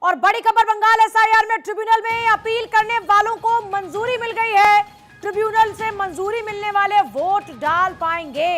और बड़ी खबर बंगाल एसआईआर में ट्रिब्यूनल में अपील करने वालों को मंजूरी मिल गई है। ट्रिब्यूनल से मंजूरी मिलने वाले वोट डाल पाएंगे।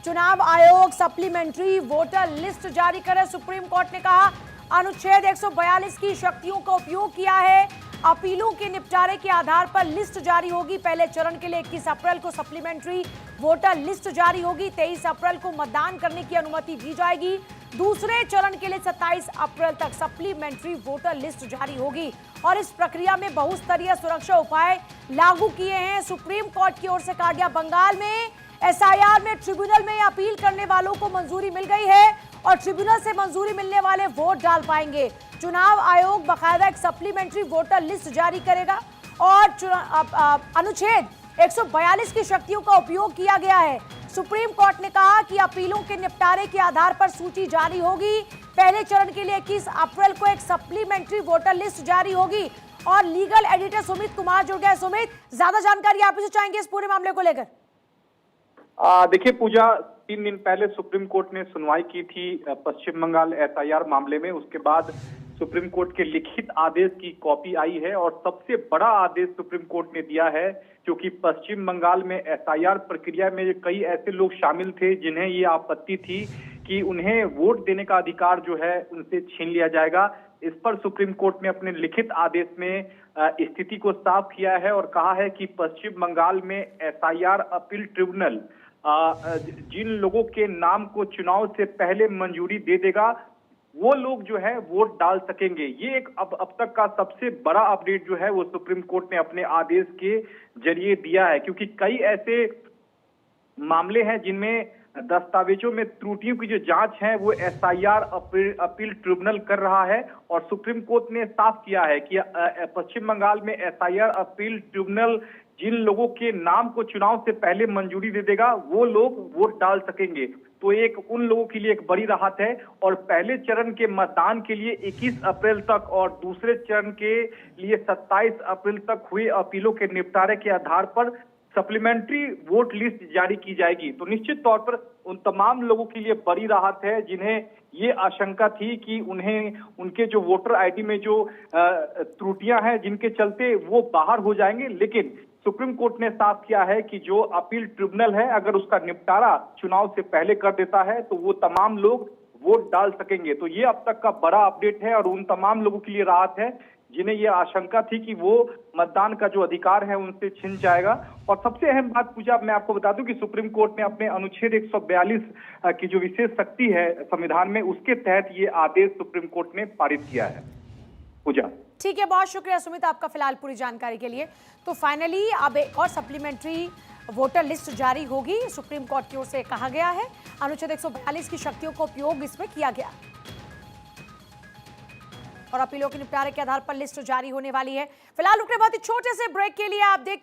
चुनाव आयोग सप्लीमेंट्री वोटर लिस्ट जारी करे। सुप्रीम कोर्ट ने कहा अनुच्छेद 142 की शक्तियों का उपयोग किया है। अपीलों के निपटारे के आधार पर लिस्ट जारी होगी। पहले चरण के लिए 21 अप्रैल को सप्लीमेंट्री वोटर लिस्ट जारी होगी। 23 अप्रैल को मतदान करने की अनुमति दी जाएगी। दूसरे चरण के लिए 27 अप्रैल तक सप्लीमेंट्री वोटर लिस्ट जारी होगी और इस प्रक्रिया में बहुस्तरीय सुरक्षा उपाय लागू किए हैं। सुप्रीम कोर्ट की ओर से कहा गया बंगाल में एसआईआर में ट्रिब्यूनल में अपील करने वालों को मंजूरी मिल गई है और ट्रिब्यूनल से मंजूरी मिलने वाले वोट डाल पाएंगे। चुनाव आयोग बाकायदा एक सप्लीमेंट्री वोटर लिस्ट जारी करेगा और अनुच्छेद 142 की शक्तियों का उपयोग किया गया है। सुप्रीम कोर्ट ने कहा कि अपीलों के निपटारे के आधार पर सूची जारी होगी। पहले चरण के लिए 21 अप्रैल को एक सप्लीमेंट्री वोटर लिस्ट जारी होगी और लीगल एडिटर सुमित कुमार जुड़ गए। सुमित, ज्यादा जानकारी आप से चाहेंगे इस पूरे मामले को लेकर? देखिए पूजा, 3 दिन पहले सुप्रीम कोर्ट ने सुनवाई की थी पश्चिम बंगाल एसआईआर मामले में। उसके बाद सुप्रीम कोर्ट के लिखित आदेश की कॉपी आई है और सबसे बड़ा आदेश सुप्रीम कोर्ट ने दिया है, क्योंकि पश्चिम बंगाल में एसआईआर प्रक्रिया में कई ऐसे लोग शामिल थे जिन्हें ये आपत्ति थी कि उन्हें वोट देने का अधिकार जो है उनसे छीन लिया जाएगा। इस पर सुप्रीम कोर्ट ने अपने लिखित आदेश में स्थिति को साफ किया है और कहा है कि पश्चिम बंगाल में एसआईआर अपील ट्रिब्यूनल जिन लोगों के नाम को चुनाव से पहले मंजूरी दे देगा वो लोग जो है वोट डाल सकेंगे। ये एक अब तक का सबसे बड़ा अपडेट जो है वो सुप्रीम कोर्ट ने अपने आदेश के जरिए दिया है, क्योंकि कई ऐसे मामले हैं जिनमें दस्तावेजों में त्रुटियों की जो जांच है वो एसआईआर अपील ट्रिब्यूनल कर रहा है और सुप्रीम कोर्ट ने साफ किया है कि पश्चिम बंगाल में एसआईआर अपील ट्रिब्यूनल जिन लोगों के नाम को चुनाव से पहले मंजूरी दे देगा वो लोग वोट डाल सकेंगे। तो एक उन लोगों के लिए एक बड़ी राहत है और पहले चरण के मतदान के लिए 21 अप्रैल तक और दूसरे चरण के लिए 27 अप्रैल तक हुए अपीलों के निपटारे के आधार पर सप्लीमेंट्री वोट लिस्ट जारी की जाएगी। तो निश्चित तौर पर उन तमाम लोगों के लिए बड़ी राहत है जिन्हें ये आशंका थी कि उन्हें उनके जो वोटर आईडी में जो त्रुटियां हैं जिनके चलते वो बाहर हो जाएंगे, लेकिन सुप्रीम कोर्ट ने साफ किया है कि जो अपील ट्रिब्यूनल है अगर उसका निपटारा चुनाव से पहले कर देता है तो वो तमाम लोग वोट डाल सकेंगे। तो ये अब तक का बड़ा अपडेट है और उन तमाम लोगों के लिए राहत है जिन्हें ये आशंका थी कि वो मतदान का जो अधिकार है उनसे छिन जाएगा। और सबसे अहम बात पूजा, मैं आपको बता दूं कि सुप्रीम कोर्ट ने अपने अनुच्छेद 142 की जो विशेष शक्ति है संविधान में, उसके तहत ये आदेश सुप्रीम कोर्ट ने पारित किया है। पूजा, ठीक है, बहुत शुक्रिया सुमित आपका फिलहाल पूरी जानकारी के लिए। तो फाइनली अब एक और सप्लीमेंट्री वोटर लिस्ट जारी होगी। सुप्रीम कोर्ट की ओर से कहा गया है अनुच्छेद 142 की शक्तियों का उपयोग इसमें किया गया और अपीलों के निपटारे के आधार पर लिस्ट जारी होने वाली है। फिलहाल रुकने बहुत ही छोटे से ब्रेक के लिए आप देख